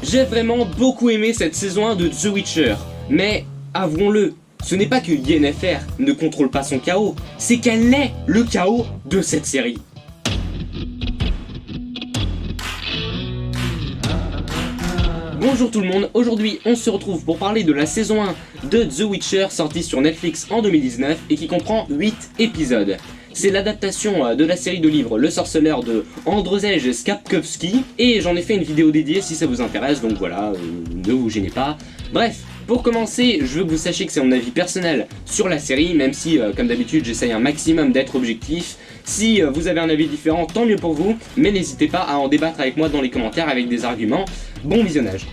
J'ai vraiment beaucoup aimé cette saison 1 de The Witcher, mais avouons-le, ce n'est pas que Yennefer ne contrôle pas son chaos, c'est qu'elle est le chaos de cette série. Bonjour tout le monde, aujourd'hui on se retrouve pour parler de la saison 1 de The Witcher sortie sur Netflix en 2019 et qui comprend 8 épisodes. C'est l'adaptation de la série de livres Le Sorceleur de Andrzej Sapkowski et j'en ai fait une vidéo dédiée si ça vous intéresse, donc voilà, ne vous gênez pas. Bref, pour commencer, je veux que vous sachiez que c'est mon avis personnel sur la série, même si comme d'habitude j'essaye un maximum d'être objectif. Si vous avez un avis différent, tant mieux pour vous, mais n'hésitez pas à en débattre avec moi dans les commentaires avec des arguments. Bon visionnage.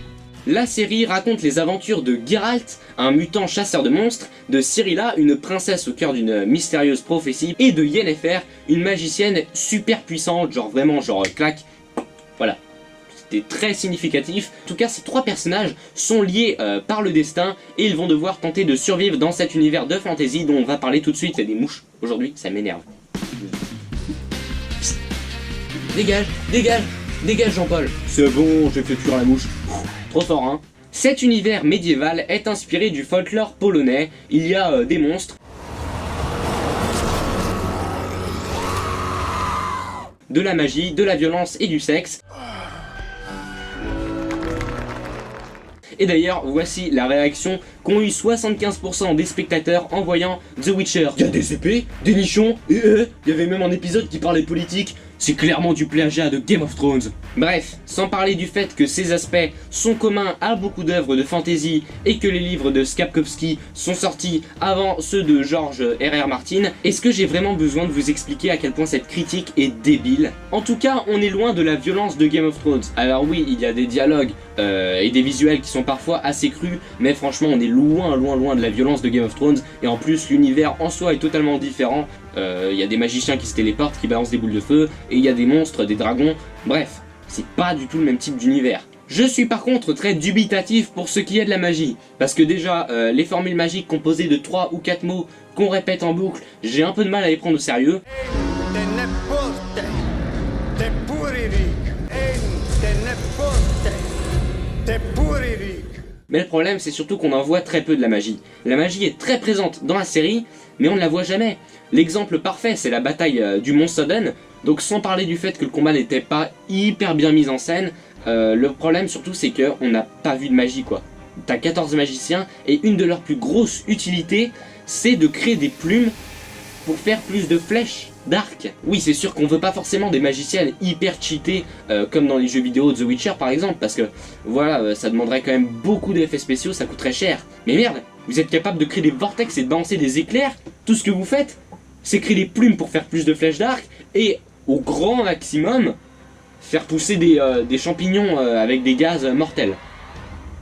La série raconte les aventures de Geralt, un mutant chasseur de monstres, de Cyrilla, une princesse au cœur d'une mystérieuse prophétie, et de Yennefer, une magicienne super puissante, genre vraiment clac, voilà. C'était très significatif. En tout cas, ces trois personnages sont liés par le destin, et ils vont devoir tenter de survivre dans cet univers de fantasy dont on va parler tout de suite. Il y a des mouches, aujourd'hui, ça m'énerve. Dégage, dégage, dégage Jean-Paul. C'est bon, j'ai fait fuir la mouche. Trop fort, hein. Cet univers médiéval est inspiré du folklore polonais. Il y a des monstres, de la magie, de la violence et du sexe. Et d'ailleurs, voici la réaction qu'ont eu 75% des spectateurs en voyant The Witcher. Il y a des épées, des nichons, et il y avait même un épisode qui parlait politique. C'est clairement du plagiat de Game of Thrones. Bref, sans parler du fait que ces aspects sont communs à beaucoup d'œuvres de fantasy et que les livres de Sapkowski sont sortis avant ceux de George R.R. Martin, est-ce que j'ai vraiment besoin de vous expliquer à quel point cette critique est débile? En tout cas, on est loin de la violence de Game of Thrones. Alors oui, il y a des dialogues et des visuels qui sont parfois assez crus, mais franchement on est loin de la violence de Game of Thrones, et en plus l'univers en soi est totalement différent. Il y a des magiciens qui se téléportent, qui balancent des boules de feu, et il y a des monstres, des dragons, bref, c'est pas du tout le même type d'univers. Je suis par contre très dubitatif pour ce qui est de la magie, parce que déjà, les formules magiques composées de 3 ou 4 mots qu'on répète en boucle, j'ai un peu de mal à les prendre au sérieux. Mais le problème, c'est surtout qu'on en voit très peu de la magie. La magie est très présente dans la série, mais on ne la voit jamais. L'exemple parfait, c'est la bataille du Mont Sodden. Donc sans parler du fait que le combat n'était pas hyper bien mis en scène, le problème surtout c'est qu'on n'a pas vu de magie quoi. T'as 14 magiciens et une de leurs plus grosses utilités, c'est de créer des plumes pour faire plus de flèches, d'arcs. Oui, c'est sûr qu'on veut pas forcément des magiciennes hyper cheatées comme dans les jeux vidéo de The Witcher par exemple, parce que voilà, ça demanderait quand même beaucoup d'effets spéciaux, ça coûterait cher. Mais merde, vous êtes capable de créer des vortex et de balancer des éclairs? Tout ce que vous faites, c'est créer des plumes pour faire plus de flèches d'arc et au grand maximum faire pousser des champignons avec des gaz mortels.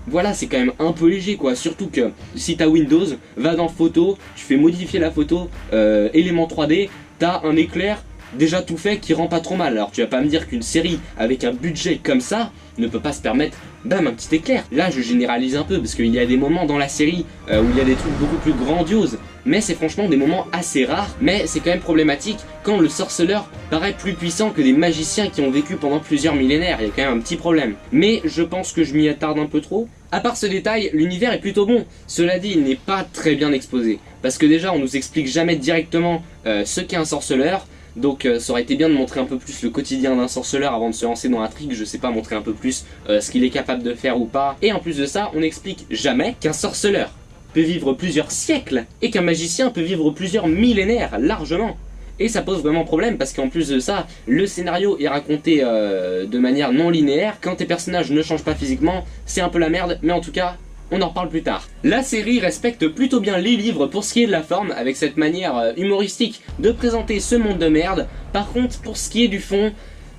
Voilà, c'est quand même un peu léger quoi, surtout que si t'as Windows, va dans photo, tu fais modifier la photo, élément 3D, t'as un éclair déjà tout fait qui rend pas trop mal. Alors tu vas pas me dire qu'une série avec un budget comme ça ne peut pas se permettre, bam, un petit éclair. Là je généralise un peu parce qu'il y a des moments dans la série où il y a des trucs beaucoup plus grandioses, mais c'est franchement des moments assez rares, mais c'est quand même problématique quand le sorceleur paraît plus puissant que des magiciens qui ont vécu pendant plusieurs millénaires. Il y a quand même un petit problème. Mais je pense que je m'y attarde un peu trop. À part ce détail, l'univers est plutôt bon. Cela dit, il n'est pas très bien exposé. Parce que déjà, on nous explique jamais directement ce qu'est un sorceleur. Donc ça aurait été bien de montrer un peu plus le quotidien d'un sorceleur avant de se lancer dans l'intrigue, je sais pas, montrer un peu plus ce qu'il est capable de faire ou pas. Et en plus de ça, on n'explique jamais qu'un sorceleur peut vivre plusieurs siècles et qu'un magicien peut vivre plusieurs millénaires, largement. Et ça pose vraiment problème parce qu'en plus de ça, le scénario est raconté de manière non linéaire. Quand tes personnages ne changent pas physiquement, c'est un peu la merde, mais en tout cas, on en reparle plus tard. La série respecte plutôt bien les livres pour ce qui est de la forme, avec cette manière humoristique de présenter ce monde de merde. Par contre, pour ce qui est du fond,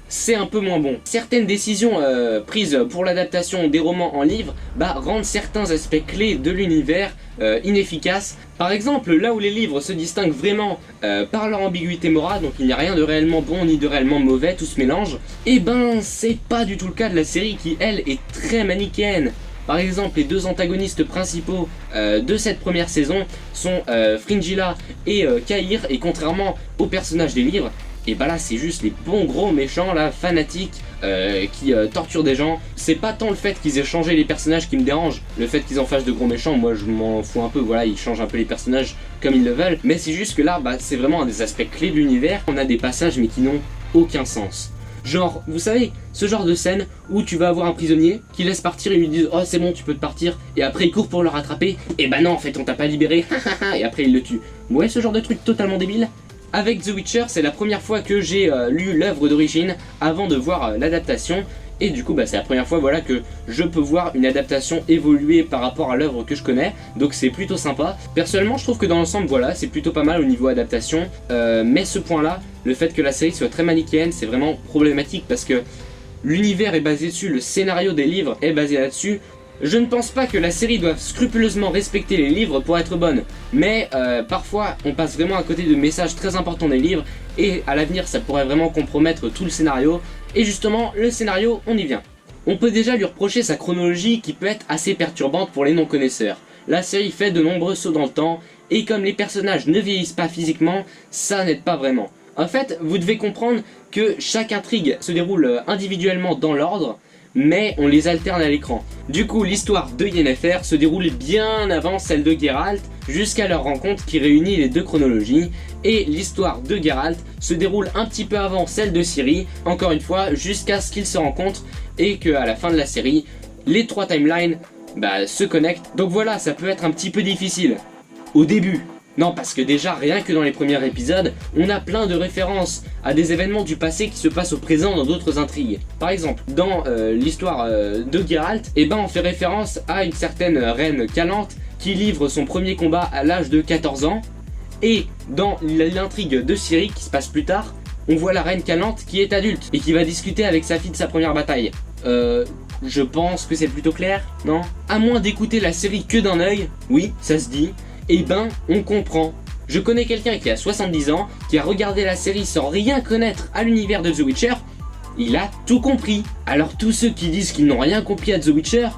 c'est un peu moins bon. Certaines décisions prises pour l'adaptation des romans en livre rendent certains aspects clés de l'univers inefficaces. Par exemple, là où les livres se distinguent vraiment par leur ambiguïté morale, donc il n'y a rien de réellement bon ni de réellement mauvais, tout se mélange, et c'est pas du tout le cas de la série qui, elle, est très manichéenne. Par exemple, les deux antagonistes principaux de cette première saison sont Fringilla et Cahir, et contrairement aux personnages des livres, et là c'est juste les bons gros méchants là, fanatiques, qui torturent des gens. C'est pas tant le fait qu'ils aient changé les personnages qui me dérange, le fait qu'ils en fassent de gros méchants, moi je m'en fous un peu, voilà, ils changent un peu les personnages comme ils le veulent, mais c'est juste que là, c'est vraiment un des aspects clés de l'univers. On a des passages mais qui n'ont aucun sens. Genre, vous savez, ce genre de scène où tu vas avoir un prisonnier qui laisse partir et lui disent oh c'est bon tu peux te partir, et après il court pour le rattraper, et bah non en fait on t'a pas libéré, et après il le tue. Ouais, ce genre de truc totalement débile. Avec The Witcher, c'est la première fois que j'ai lu l'œuvre d'origine avant de voir l'adaptation, et du coup c'est la première fois voilà, que je peux voir une adaptation évoluer par rapport à l'œuvre que je connais, donc c'est plutôt sympa. Personnellement je trouve que dans l'ensemble voilà, c'est plutôt pas mal au niveau adaptation, mais ce point là, le fait que la série soit très manichéenne, c'est vraiment problématique parce que l'univers est basé dessus, le scénario des livres est basé là-dessus. Je ne pense pas que la série doive scrupuleusement respecter les livres pour être bonne, mais parfois on passe vraiment à côté de messages très importants des livres, et à l'avenir ça pourrait vraiment compromettre tout le scénario, et justement le scénario on y vient. On peut déjà lui reprocher sa chronologie qui peut être assez perturbante pour les non-connaisseurs. La série fait de nombreux sauts dans le temps, et comme les personnages ne vieillissent pas physiquement, ça n'aide pas vraiment. En fait, vous devez comprendre que chaque intrigue se déroule individuellement dans l'ordre, mais on les alterne à l'écran. Du coup, l'histoire de Yennefer se déroule bien avant celle de Geralt, jusqu'à leur rencontre qui réunit les deux chronologies, et l'histoire de Geralt se déroule un petit peu avant celle de Ciri, encore une fois, jusqu'à ce qu'ils se rencontrent, et qu'à la fin de la série, les trois timelines se connectent. Donc voilà, ça peut être un petit peu difficile. Au début. Non, parce que déjà, rien que dans les premiers épisodes, on a plein de références à des événements du passé qui se passent au présent dans d'autres intrigues. Par exemple, dans l'histoire de Geralt, on fait référence à une certaine reine Calante qui livre son premier combat à l'âge de 14 ans. Et dans l'intrigue de Ciri qui se passe plus tard, on voit la reine Calante qui est adulte et qui va discuter avec sa fille de sa première bataille. Je pense que c'est plutôt clair, non? À moins d'écouter la série que d'un œil, oui, ça se dit, on comprend. Je connais quelqu'un qui a 70 ans, qui a regardé la série sans rien connaître à l'univers de The Witcher, il a tout compris. Alors tous ceux qui disent qu'ils n'ont rien compris à The Witcher,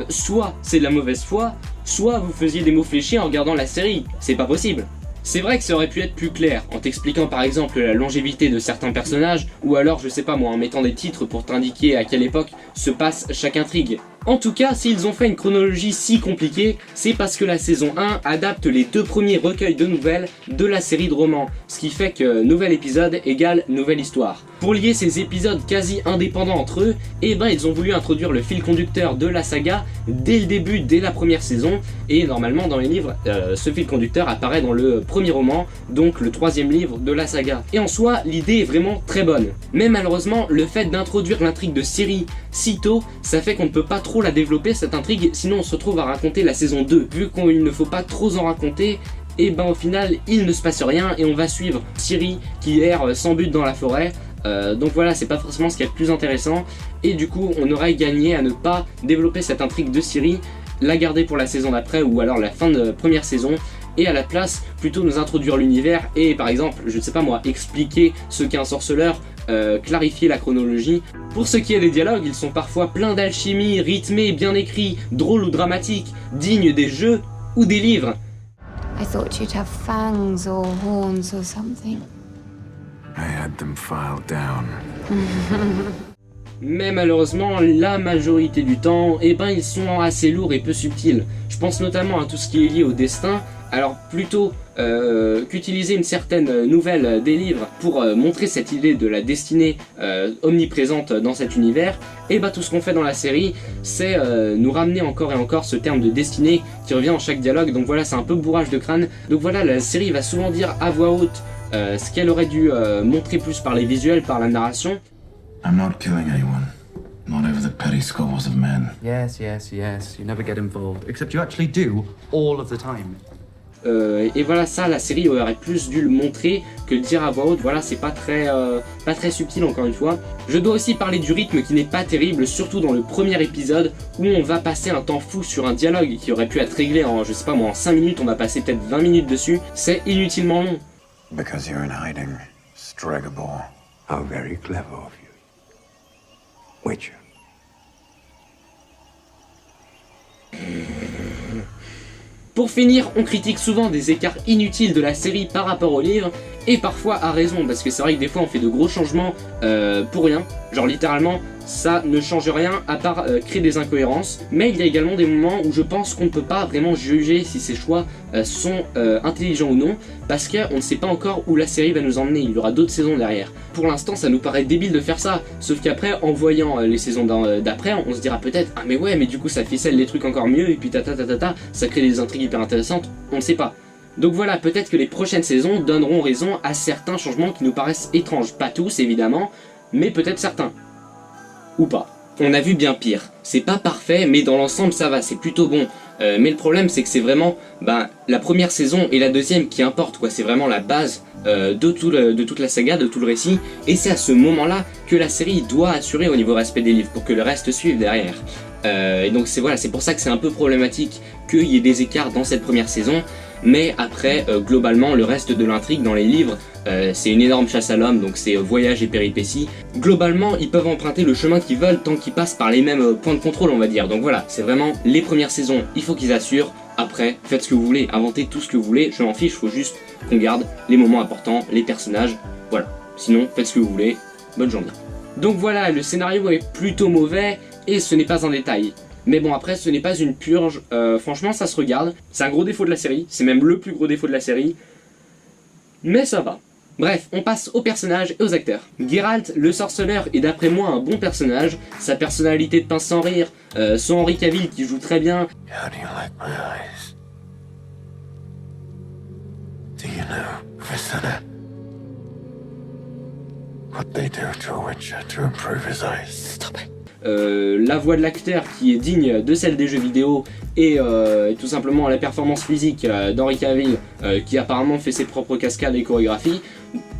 soit c'est de la mauvaise foi, soit vous faisiez des mots fléchis en regardant la série, c'est pas possible. C'est vrai que ça aurait pu être plus clair, en t'expliquant par exemple la longévité de certains personnages, ou alors je sais pas moi, en mettant des titres pour t'indiquer à quelle époque se passe chaque intrigue. En tout cas, s'ils ont fait une chronologie si compliquée, c'est parce que la saison 1 adapte les deux premiers recueils de nouvelles de la série de romans, ce qui fait que nouvel épisode égale nouvelle histoire. Pour lier ces épisodes quasi indépendants entre eux, ils ont voulu introduire le fil conducteur de la saga dès le début, dès la première saison, et normalement dans les livres, ce fil conducteur apparaît dans le premier roman, donc le troisième livre de la saga. Et en soi, l'idée est vraiment très bonne. Mais malheureusement, le fait d'introduire l'intrigue de Ciri si tôt, ça fait qu'on ne peut pas trop la développer cette intrigue, sinon on se retrouve à raconter la saison 2. Vu qu'il ne faut pas trop en raconter, au final il ne se passe rien et on va suivre Ciri qui erre sans but dans la forêt. Donc voilà, c'est pas forcément ce qui est le plus intéressant, et du coup on aurait gagné à ne pas développer cette intrigue de Ciri, la garder pour la saison d'après ou alors la fin de première saison, et à la place plutôt nous introduire l'univers et par exemple, je ne sais pas moi, expliquer ce qu'est un sorceleur, clarifier la chronologie. Pour ce qui est des dialogues, ils sont parfois pleins d'alchimie, rythmés, bien écrits, drôles ou dramatiques, dignes des jeux ou des livres. I thought you'd have fangs or horns or something. I had them filed down. Mais malheureusement, la majorité du temps, ils sont assez lourds et peu subtils. Je pense notamment à tout ce qui est lié au destin. Alors plutôt qu'utiliser une certaine nouvelle des livres pour montrer cette idée de la destinée omniprésente dans cet univers, tout ce qu'on fait dans la série, c'est nous ramener encore et encore ce terme de destinée qui revient dans chaque dialogue. Donc voilà, c'est un peu bourrage de crâne. Donc voilà, la série va souvent dire à voix haute ce qu'elle aurait dû montrer plus par les visuels, par la narration. I'm not killing anyone. Not over the petty squabbles of men. Yes, yes, yes. You never get involved. Except you actually do, all of the time. Et voilà, ça, la série aurait plus dû le montrer que le dire à voix haute. Voilà, c'est pas très subtil encore une fois. Je dois aussi parler du rythme qui n'est pas terrible, surtout dans le premier épisode où on va passer un temps fou sur un dialogue qui aurait pu être réglé en, je sais pas moi, en 5 minutes, on va passer peut-être 20 minutes dessus. C'est inutilement long. Because you're in hiding, Stregobor. How very clever of you. Pour finir, on critique souvent des écarts inutiles de la série par rapport au livre, et parfois à raison, parce que c'est vrai que des fois on fait de gros changements pour rien, genre littéralement ça ne change rien à part créer des incohérences, mais il y a également des moments où je pense qu'on ne peut pas vraiment juger si ces choix sont intelligents ou non, parce qu'on ne sait pas encore où la série va nous emmener, il y aura d'autres saisons derrière. Pour l'instant ça nous paraît débile de faire ça, sauf qu'après en voyant les saisons d'après, on se dira peut-être ah mais ouais mais du coup ça ficelle les trucs encore mieux, et puis ça crée des intrigues hyper intéressantes, on ne sait pas. Donc voilà, peut-être que les prochaines saisons donneront raison à certains changements qui nous paraissent étranges. Pas tous évidemment, mais peut-être certains. Ou pas. On a vu bien pire. C'est pas parfait, mais dans l'ensemble ça va, c'est plutôt bon. Mais le problème c'est que c'est vraiment la première saison et la deuxième qui importent, quoi. C'est vraiment la base de toute la saga, de tout le récit. Et c'est à ce moment-là que la série doit assurer au niveau respect des livres, pour que le reste suive derrière. Et donc c'est pour ça que c'est un peu problématique qu'il y ait des écarts dans cette première saison. Mais après, globalement, le reste de l'intrigue dans les livres, c'est une énorme chasse à l'homme, donc c'est voyage et péripéties. Globalement, ils peuvent emprunter le chemin qu'ils veulent tant qu'ils passent par les mêmes points de contrôle, on va dire. Donc voilà, c'est vraiment les premières saisons, il faut qu'ils assurent. Après, faites ce que vous voulez, inventez tout ce que vous voulez, je m'en fiche, il faut juste qu'on garde les moments importants, les personnages, voilà. Sinon, faites ce que vous voulez, bonne journée. Donc voilà, le scénario est plutôt mauvais, et ce n'est pas un détail. Mais bon, après ce n'est pas une purge, franchement ça se regarde, c'est un gros défaut de la série, c'est même le plus gros défaut de la série, mais ça va. Bref, on passe aux personnages et aux acteurs. Geralt, le sorceleur, est d'après moi un bon personnage, sa personnalité de pince sans rire, son Henry Cavill qui joue très bien. How do you like my eyes? Do you know, Vicenna, what they do to a Witcher to improve his eyes? Stop it. La voix de l'acteur qui est digne de celle des jeux vidéo et tout simplement la performance physique d'Henry Cavill qui apparemment fait ses propres cascades et chorégraphies.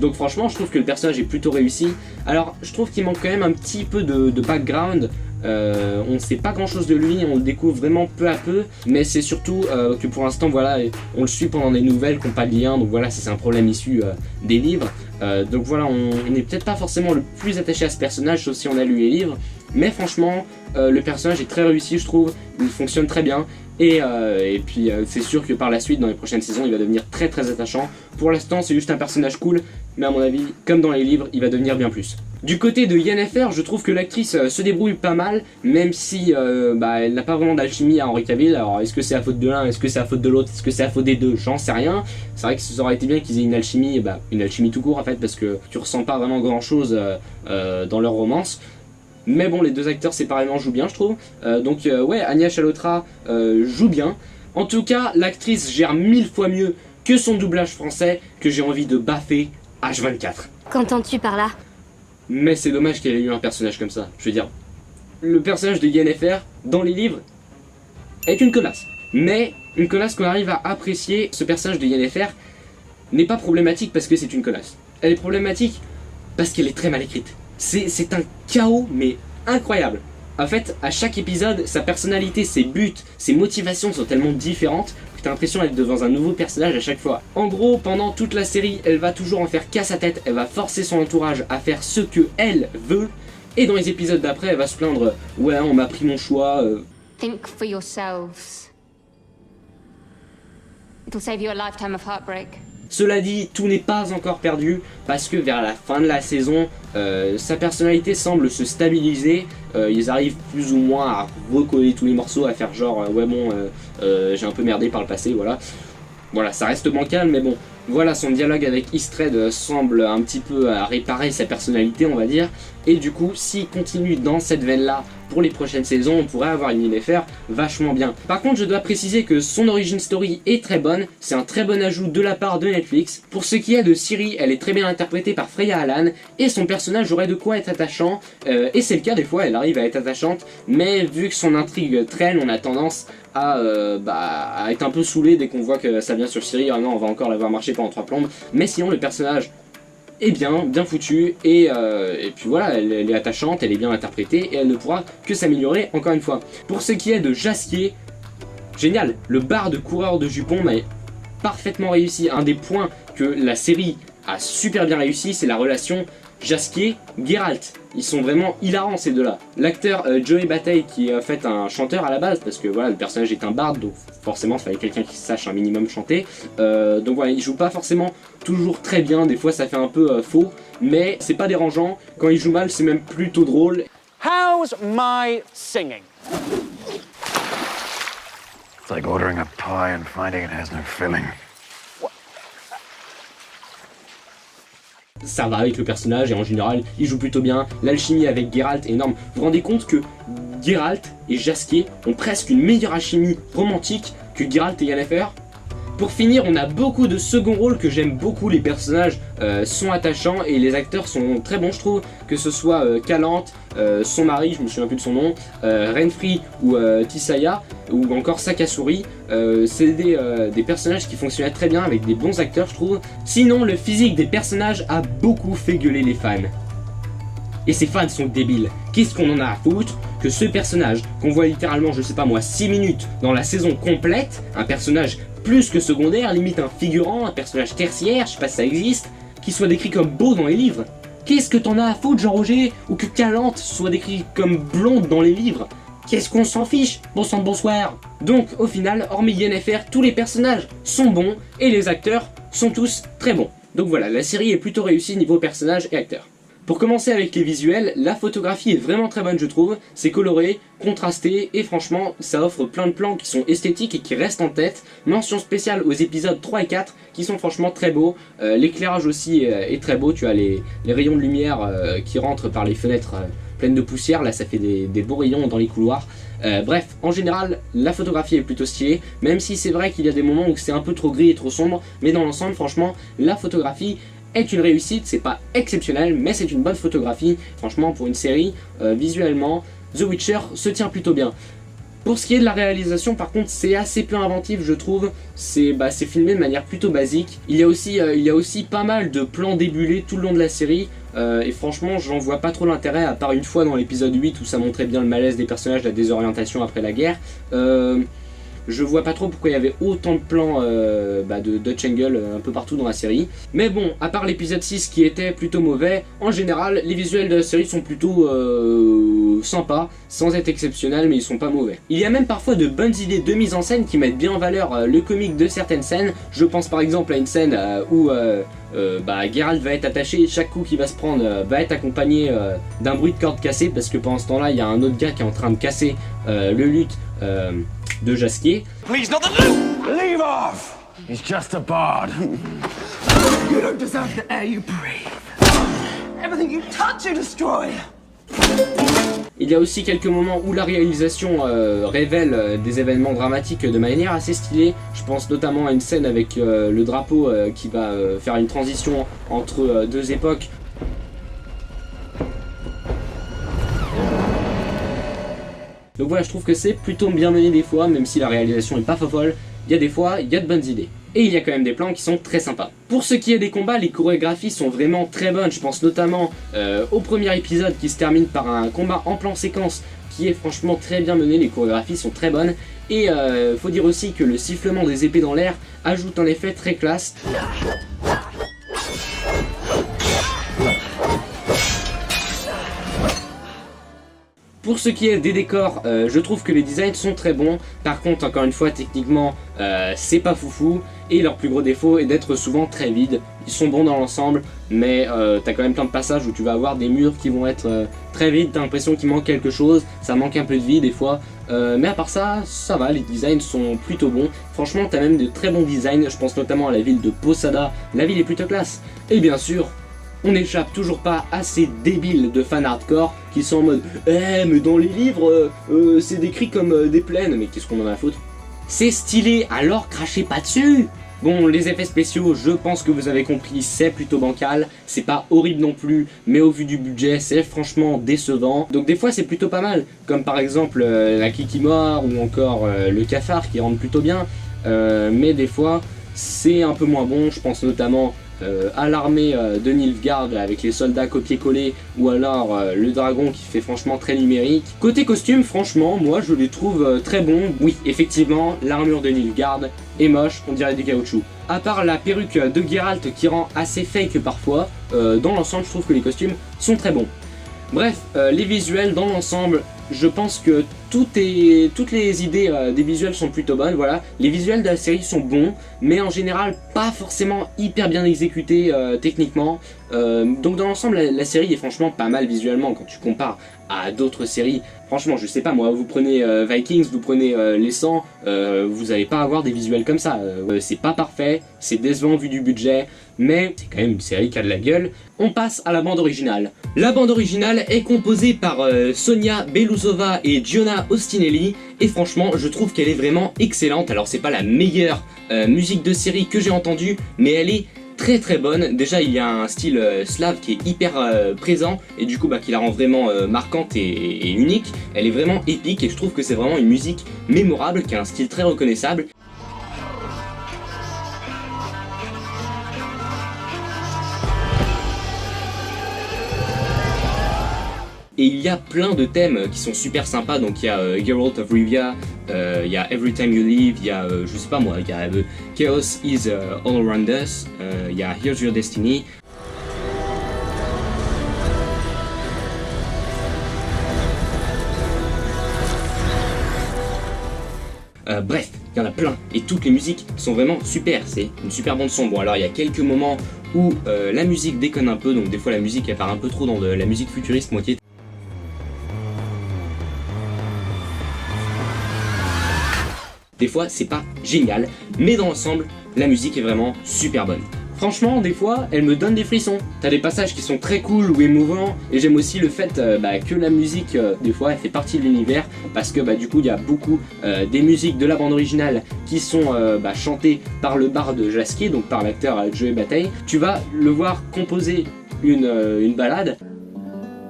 Donc franchement je trouve que le personnage est plutôt réussi. Alors je trouve qu'il manque quand même un petit peu de background. On ne sait pas grand chose de lui, on le découvre vraiment peu à peu, mais c'est surtout que pour l'instant voilà, on le suit pendant des nouvelles qui n'ont pas de lien, donc voilà, c'est un problème issu des livres. Donc voilà, on n'est peut-être pas forcément le plus attaché à ce personnage, sauf si on a lu les livres, mais franchement le personnage est très réussi je trouve, il fonctionne très bien. Et puis c'est sûr que par la suite, dans les prochaines saisons, il va devenir très très attachant. Pour l'instant, c'est juste un personnage cool, mais à mon avis, comme dans les livres, il va devenir bien plus. Du côté de Yennefer, je trouve que l'actrice se débrouille pas mal, même si elle n'a pas vraiment d'alchimie à Henry Cavill. Alors est-ce que c'est à faute de l'un, est-ce que c'est à faute de l'autre, est-ce que c'est à faute des deux, j'en sais rien. C'est vrai que ça aurait été bien qu'ils aient une alchimie tout court en fait, parce que tu ressens pas vraiment grand chose dans leur romance. Mais bon, les deux acteurs séparément jouent bien je trouve. Ouais, Anya Chalotra joue bien. En tout cas, l'actrice gère 1000 fois mieux que son doublage français, que j'ai envie de baffer H24. Qu'entends-tu par là? Mais c'est dommage qu'elle ait eu un personnage comme ça. Je veux dire, le personnage de Yennefer, dans les livres, est une connasse. Mais une connasse qu'on arrive à apprécier. Ce personnage de Yennefer n'est pas problématique parce que c'est une connasse. Elle est problématique parce qu'elle est très mal écrite. C'est un chaos, mais incroyable. En fait, à chaque épisode, sa personnalité, ses buts, ses motivations sont tellement différentes que t'as l'impression d'être devant un nouveau personnage à chaque fois. En gros, pendant toute la série, elle va toujours en faire qu'à sa tête, elle va forcer son entourage à faire ce que elle veut, et dans les épisodes d'après, elle va se plaindre « Ouais, on m'a pris mon choix. Think for yourselves. It'll save you a lifetime of heartbreak. Cela dit, tout n'est pas encore perdu, parce que vers la fin de la saison, sa personnalité semble se stabiliser. Ils arrivent plus ou moins à recoller tous les morceaux, à faire genre ouais bon, j'ai un peu merdé par le passé, voilà. Voilà, ça reste bancal, mais bon, voilà, son dialogue avec Istred semble un petit peu à réparer sa personnalité, on va dire. Et du coup, s'il continue dans cette veine-là pour les prochaines saisons, on pourrait avoir une Yennefer vachement bien. Par contre, je dois préciser que son origin story est très bonne, c'est un très bon ajout de la part de Netflix. Pour ce qui est de Ciri, elle est très bien interprétée par Freya Allan, et son personnage aurait de quoi être attachant, et c'est le cas des fois, elle arrive à être attachante, mais vu que son intrigue traîne, on a tendance à être un peu saoulé dès qu'on voit que ça vient sur Ciri. Ah non, on va encore la voir marcher pendant 3 plombes, mais sinon le personnage est bien foutu, et puis voilà, elle est attachante, elle est bien interprétée, et elle ne pourra que s'améliorer encore une fois. Pour ce qui est de Jaskier, génial, le bar de coureur de jupons m'a parfaitement réussi. Un des points que la série a super bien réussi, c'est la relation Jasquier, Geralt. Ils sont vraiment hilarants ces deux-là. L'acteur Joey Batey qui est en fait un chanteur à la base, parce que voilà, le personnage est un barde, donc forcément il fallait quelqu'un qui sache un minimum chanter. Donc voilà, il joue pas forcément toujours très bien, des fois ça fait un peu faux, mais c'est pas dérangeant. Quand il joue mal, c'est même plutôt drôle. How's my singing? It's like ordering a pie and finding it has no filling. Ça va avec le personnage et en général il joue plutôt bien. L'alchimie avec Geralt est énorme. Vous vous rendez compte que Geralt et Jasquier ont presque une meilleure alchimie romantique que Geralt et Yennefer? Pour finir, on a beaucoup de second rôles que j'aime beaucoup, les personnages sont attachants et les acteurs sont très bons je trouve, que ce soit Calante, son mari, je me souviens plus de son nom, Renfri ou Tissaia, ou encore Sakasuri, c'est des personnages qui fonctionnaient très bien avec des bons acteurs je trouve. Sinon, le physique des personnages a beaucoup fait gueuler les fans. Et ces fans sont débiles. Qu'est-ce qu'on en a à foutre que ce personnage, qu'on voit littéralement, je sais pas moi, 6 minutes dans la saison complète, un personnage plus que secondaire, limite un figurant, un personnage tertiaire, je sais pas si ça existe, qui soit décrit comme beau dans les livres. Qu'est-ce que t'en as à foutre, Jean-Roger? Ou que Calante soit décrit comme blonde dans les livres? Qu'est-ce qu'on s'en fiche? Bon sang de bonsoir. Donc, au final, hormis Yennefer, tous les personnages sont bons et les acteurs sont tous très bons. Donc voilà, la série est plutôt réussie niveau personnages et acteurs. Pour commencer avec les visuels, la photographie est vraiment très bonne je trouve, c'est coloré, contrasté et franchement ça offre plein de plans qui sont esthétiques et qui restent en tête. Mention spéciale aux épisodes 3 et 4 qui sont franchement très beaux, l'éclairage aussi est très beau, tu as les rayons de lumière qui rentrent par les fenêtres pleines de poussière, là ça fait des beaux rayons dans les couloirs. Bref, en général, la photographie est plutôt stylée, même si c'est vrai qu'il y a des moments où c'est un peu trop gris et trop sombre, mais dans l'ensemble franchement la photographie est une réussite, c'est pas exceptionnel mais c'est une bonne photographie, franchement pour une série, visuellement, The Witcher se tient plutôt bien. Pour ce qui est de la réalisation par contre c'est assez peu inventif je trouve, c'est filmé de manière plutôt basique, il y a aussi pas mal de plans débulés tout le long de la série, et franchement j'en vois pas trop l'intérêt à part une fois dans l'épisode 8 où ça montrait bien le malaise des personnages, la désorientation après la guerre. Je vois pas trop pourquoi il y avait autant de plans de Dutch Angle un peu partout dans la série. Mais bon, à part l'épisode 6 qui était plutôt mauvais, en général, les visuels de la série sont plutôt sympas, sans être exceptionnels, mais ils sont pas mauvais. Il y a même parfois de bonnes idées de mise en scène qui mettent bien en valeur le comique de certaines scènes. Je pense par exemple à une scène où Geralt va être attaché, chaque coup qu'il va se prendre va être accompagné d'un bruit de corde cassée, parce que pendant ce temps-là, il y a un autre gars qui est en train de casser le luth de Jasquier. Please, not the loot! Leave off! He's just a bard. You don't deserve the air you breathe. Everything you touch, you destroy. Il y a aussi quelques moments où la réalisation révèle des événements dramatiques de manière assez stylée. Je pense notamment à une scène avec le drapeau qui va faire une transition entre deux époques. Donc voilà, je trouve que c'est plutôt bien mené des fois, même si la réalisation n'est pas folle, il y a des fois, il y a de bonnes idées. Et il y a quand même des plans qui sont très sympas. Pour ce qui est des combats, les chorégraphies sont vraiment très bonnes. Je pense notamment au premier épisode qui se termine par un combat en plan séquence qui est franchement très bien mené, les chorégraphies sont très bonnes. Et faut dire aussi que le sifflement des épées dans l'air ajoute un effet très classe. Pour ce qui est des décors, je trouve que les designs sont très bons. Par contre, encore une fois, techniquement, c'est pas foufou. Et leur plus gros défaut est d'être souvent très vides. Ils sont bons dans l'ensemble, mais t'as quand même plein de passages où tu vas avoir des murs qui vont être très vides. T'as l'impression qu'il manque quelque chose, ça manque un peu de vie des fois. Mais à part ça, ça va, les designs sont plutôt bons. Franchement, t'as même de très bons designs. Je pense notamment à la ville de Posada. La ville est plutôt classe. Et bien sûr, on n'échappe toujours pas à ces débiles de fans hardcore qui sont en mode « Eh, mais dans les livres, c'est décrit comme des plaines. » Mais qu'est-ce qu'on en a à foutre? C'est stylé, alors crachez pas dessus! Bon, les effets spéciaux, je pense que vous avez compris, c'est plutôt bancal. C'est pas horrible non plus, mais au vu du budget, c'est franchement décevant. Donc des fois, c'est plutôt pas mal. Comme par exemple la Kikimore ou encore le cafard qui rentre plutôt bien. Mais des fois, c'est un peu moins bon. Je pense notamment à l'armée de Nilfgaard avec les soldats copier-coller, ou alors le dragon qui fait franchement très numérique. Côté costume, franchement, moi je les trouve très bons. Oui, effectivement, l'armure de Nilfgaard est moche, on dirait du caoutchouc. À part la perruque de Geralt qui rend assez fake parfois, dans l'ensemble je trouve que les costumes sont très bons. Bref, les visuels dans l'ensemble, je pense que toutes les idées des visuels sont plutôt bonnes, voilà. Les visuels de la série sont bons, mais en général pas forcément hyper bien exécutés techniquement. Donc dans l'ensemble, la série est franchement pas mal visuellement quand tu compares à d'autres séries. Franchement, je sais pas moi, vous prenez Vikings, vous prenez Les 100, vous allez pas avoir des visuels comme ça. C'est pas parfait, c'est décevant vu du budget, mais c'est quand même une série qui a de la gueule. On passe à la bande originale. La bande originale est composée par Sonia Belousova et Giona Ostinelli, et franchement, je trouve qu'elle est vraiment excellente. Alors c'est pas la meilleure musique de série que j'ai entendue, mais elle est très très bonne. Déjà il y a un style slave qui est hyper présent et du coup qui la rend vraiment marquante et unique. Elle est vraiment épique et je trouve que c'est vraiment une musique mémorable qui a un style très reconnaissable. Et il y a plein de thèmes qui sont super sympas, donc il y a Geralt of Rivia, il y a Every Time You Leave, il y a, je sais pas moi, il y a Chaos is All Around Us, il y a Here's Your Destiny. Bref, il y en a plein, et toutes les musiques sont vraiment super, c'est une super bande son. Bon alors il y a quelques moments où la musique déconne un peu, donc des fois la musique elle part un peu trop dans de la musique futuriste moitié. Des fois c'est pas génial, mais dans l'ensemble, la musique est vraiment super bonne. Franchement, des fois, elle me donne des frissons. T'as des passages qui sont très cool ou émouvants, et j'aime aussi le fait que la musique, des fois, elle fait partie de l'univers, parce que du coup, il y a beaucoup des musiques de la bande originale qui sont chantées par le barde Jasquier, donc par l'acteur Joey Bataille. Tu vas le voir composer une ballade.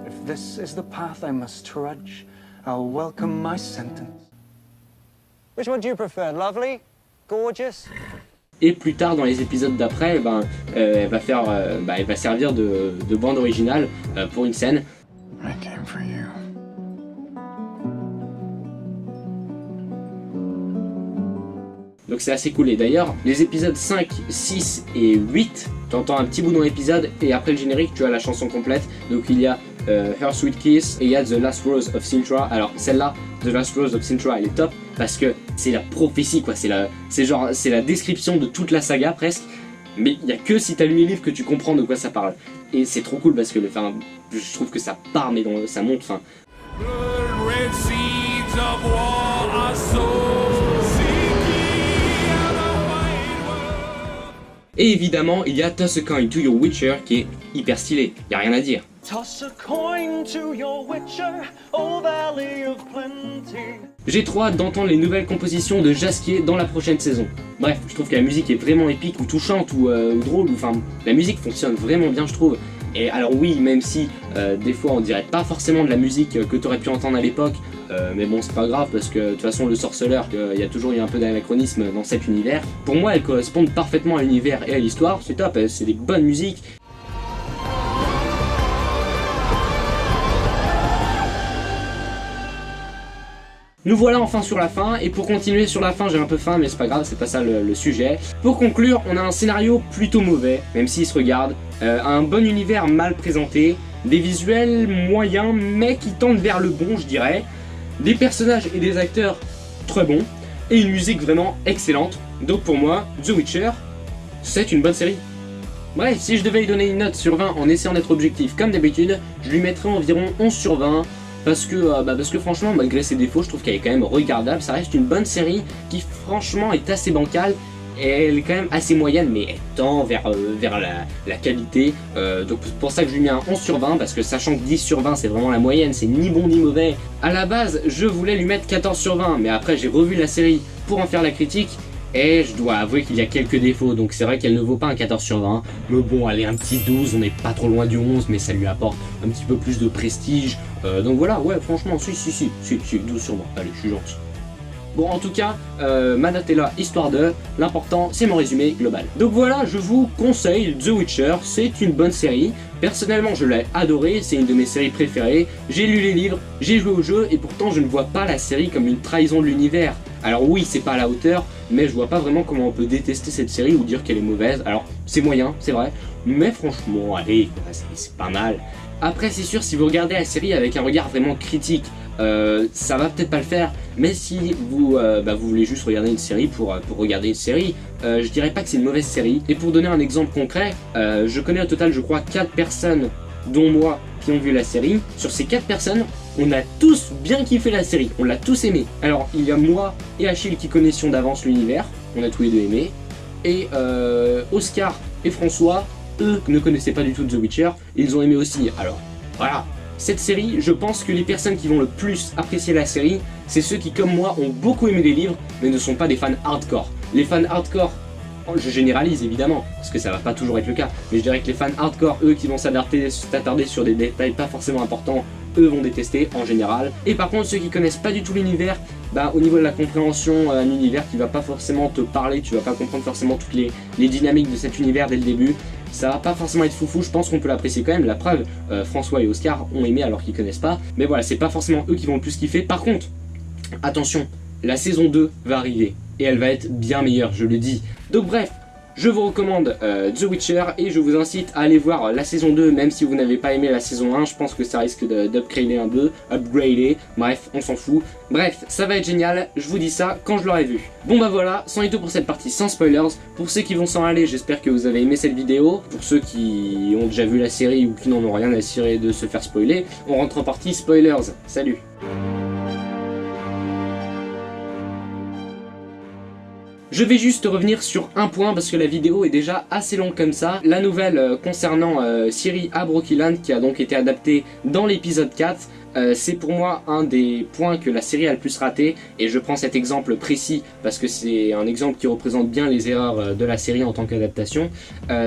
If this is the path I must trudge, I'll welcome my sentence. Which one do you prefer, lovely? Gorgeous? Et plus tard dans les épisodes d'après, elle va servir de bande originale pour une scène. I came for you. Donc c'est assez cool. Et d'ailleurs, les épisodes 5, 6 et 8, tu entends un petit bout dans l'épisode et après le générique, tu as la chanson complète. Donc il y a Her Sweet Kiss et il y a The Last Rose of Sintra. Alors celle-là, The Last Rose of Sintra, elle est top parce que c'est la prophétie quoi. C'est la description de toute la saga presque. Mais il n'y a que si tu as lu les livres que tu comprends de quoi ça parle. Et c'est trop cool parce que je trouve que ça part mais ça monte. Et évidemment, il y a Toss a Coin to Your Witcher qui est hyper stylé, y a rien à dire. Toss a coin to your witcher, O Valley of Plenty. J'ai trop hâte d'entendre les nouvelles compositions de Jasquier dans la prochaine saison. Bref, je trouve que la musique est vraiment épique ou touchante ou drôle, la musique fonctionne vraiment bien je trouve. Et alors oui, même si des fois on dirait pas forcément de la musique que tu aurais pu entendre à l'époque, mais bon c'est pas grave parce que de toute façon le sorceleur, il y a toujours eu un peu d'anachronisme dans cet univers. Pour moi elles correspondent parfaitement à l'univers et à l'histoire, c'est top, c'est des bonnes musiques. Nous voilà enfin sur la fin, et pour continuer sur la fin j'ai un peu faim mais c'est pas grave, c'est pas ça le sujet. Pour conclure, on a un scénario plutôt mauvais, même s'il se regarde, un bon univers mal présenté, des visuels moyens mais qui tendent vers le bon je dirais, des personnages et des acteurs très bons, et une musique vraiment excellente. Donc pour moi, The Witcher, c'est une bonne série. Bref, si je devais lui donner une note sur 20 en essayant d'être objectif comme d'habitude, je lui mettrais environ 11 sur 20. Parce que franchement, malgré ses défauts, je trouve qu'elle est quand même regardable. Ça reste une bonne série qui franchement est assez bancale. Et elle est quand même assez moyenne, mais elle tend vers la qualité. Donc c'est pour ça que je lui mets un 11 sur 20, parce que sachant que 10 sur 20 c'est vraiment la moyenne, c'est ni bon ni mauvais. À la base, je voulais lui mettre 14 sur 20, mais après j'ai revu la série pour en faire la critique. Et je dois avouer qu'il y a quelques défauts, donc c'est vrai qu'elle ne vaut pas un 14 sur 20. Mais bon, elle est un petit 12, on n'est pas trop loin du 11, mais ça lui apporte un petit peu plus de prestige. Donc voilà, ouais, franchement, si, 12 sur 20. Allez, je suis gentil. Bon, en tout cas, ma note est là, histoire de. L'important, c'est mon résumé global. Donc voilà, je vous conseille The Witcher, c'est une bonne série. Personnellement, je l'ai adoré, c'est une de mes séries préférées. J'ai lu les livres, j'ai joué au jeu, et pourtant je ne vois pas la série comme une trahison de l'univers. Alors oui, c'est pas à la hauteur, mais je vois pas vraiment comment on peut détester cette série ou dire qu'elle est mauvaise. Alors, c'est moyen, c'est vrai, mais franchement, allez, c'est pas mal. Après, c'est sûr, si vous regardez la série avec un regard vraiment critique, ça va peut-être pas le faire, mais si vous, vous voulez juste regarder une série pour regarder une série, je dirais pas que c'est une mauvaise série. Et pour donner un exemple concret, je connais au total, je crois, 4 personnes, dont moi, qui ont vu la série. Sur ces 4 personnes, on a tous bien kiffé la série, on l'a tous aimé. Alors, il y a moi et Achille qui connaissions d'avance l'univers, on a tous les deux aimé, et Oscar et François, eux, ne connaissaient pas du tout The Witcher, ils ont aimé aussi. Alors, voilà. Cette série, je pense que les personnes qui vont le plus apprécier la série, c'est ceux qui, comme moi, ont beaucoup aimé les livres, mais ne sont pas des fans hardcore. Les fans hardcore, je généralise évidemment, parce que ça va pas toujours être le cas, mais je dirais que les fans hardcore, eux qui vont s'attarder sur des détails pas forcément importants, eux vont détester en général. Et par contre, ceux qui connaissent pas du tout l'univers, au niveau de la compréhension, un univers qui va pas forcément te parler, tu vas pas comprendre forcément toutes les dynamiques de cet univers dès le début, ça va pas forcément être foufou, je pense qu'on peut l'apprécier quand même. La preuve, François et Oscar ont aimé alors qu'ils connaissent pas, mais voilà, c'est pas forcément eux qui vont le plus kiffer. Par contre, attention, la saison 2 va arriver, et elle va être bien meilleure, je le dis. Donc bref, je vous recommande The Witcher, et je vous incite à aller voir la saison 2, même si vous n'avez pas aimé la saison 1, je pense que ça risque d'upgrader un peu, bref, on s'en fout. Bref, ça va être génial, je vous dis ça quand je l'aurai vu. Bon bah voilà, c'en est tout pour cette partie sans spoilers. Pour ceux qui vont s'en aller, j'espère que vous avez aimé cette vidéo. Pour ceux qui ont déjà vu la série ou qui n'en ont rien à cirer de se faire spoiler, on rentre en partie spoilers. Salut. Je vais juste revenir sur un point parce que la vidéo est déjà assez longue comme ça. La nouvelle concernant Ciri à Brooklyn qui a donc été adaptée dans l'épisode 4. C'est pour moi un des points que la série a le plus raté, et je prends cet exemple précis parce que c'est un exemple qui représente bien les erreurs de la série en tant qu'adaptation.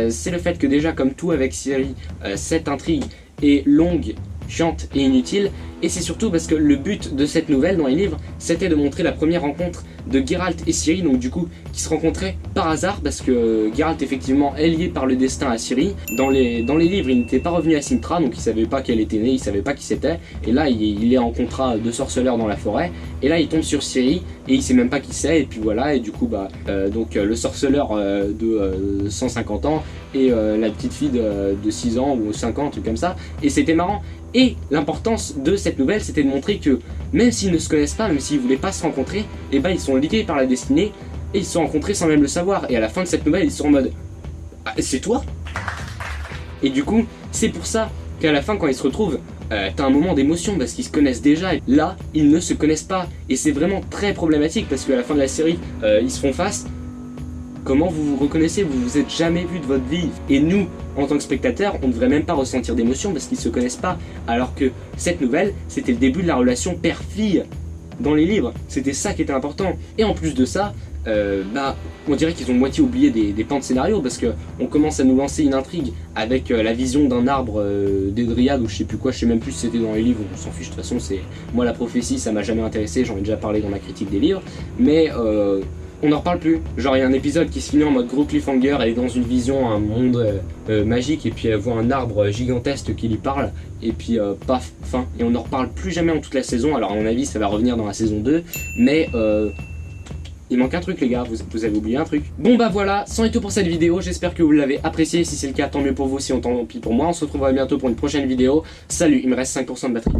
C'est le fait que déjà, comme tout avec Ciri, cette intrigue est longue, chiante et inutile, et c'est surtout parce que le but de cette nouvelle dans les livres, c'était de montrer la première rencontre de Geralt et Ciri, donc du coup qui se rencontraient par hasard parce que Geralt effectivement est lié par le destin à Ciri. Dans les livres, il n'était pas revenu à Sintra, donc il savait pas qu'elle était née, il savait pas qui c'était, et là il est en contrat de sorceleur dans la forêt, et là il tombe sur Ciri et il sait même pas qui c'est, et puis voilà, et du coup le sorceleur de 150 ans et la petite fille de 6 ans ou 5 ans, un truc comme ça, et c'était marrant. Et l'importance de cette nouvelle, c'était de montrer que même s'ils ne se connaissent pas, même s'ils voulaient pas se rencontrer, et ils sont liés par la destinée, et ils se sont rencontrés sans même le savoir. Et à la fin de cette nouvelle, ils sont en mode ah, c'est toi? Et du coup, c'est pour ça qu'à la fin, quand ils se retrouvent, t'as un moment d'émotion parce qu'ils se connaissent déjà. Et là, ils ne se connaissent pas. Et c'est vraiment très problématique parce qu'à la fin de la série, ils se font face. Comment vous vous reconnaissez? Vous vous êtes jamais vu de votre vie. Et nous, en tant que spectateurs, on ne devrait même pas ressentir d'émotion parce qu'ils se connaissent pas. Alors que cette nouvelle, c'était le début de la relation père-fille dans les livres. C'était ça qui était important. Et en plus de ça, on dirait qu'ils ont moitié oublié des pans de scénario parce qu'on commence à nous lancer une intrigue avec la vision d'un arbre des dryades ou je sais plus quoi, je sais même plus si c'était dans les livres, on s'en fiche, de toute façon, c'est moi la prophétie, ça m'a jamais intéressé, j'en ai déjà parlé dans ma critique des livres, mais on n'en reparle plus. Genre il y a un épisode qui se finit en mode gros cliffhanger, elle est dans une vision, un monde magique, et puis elle voit un arbre gigantesque qui lui parle, et puis paf, fin. Et on n'en reparle plus jamais en toute la saison, alors à mon avis ça va revenir dans la saison 2, mais il manque un truc les gars, vous avez oublié un truc. Bon bah voilà, c'en est tout pour cette vidéo, j'espère que vous l'avez apprécié, si c'est le cas tant mieux pour vous, si tant pis pour moi. On se retrouvera bientôt pour une prochaine vidéo. Salut, il me reste 5% de batterie.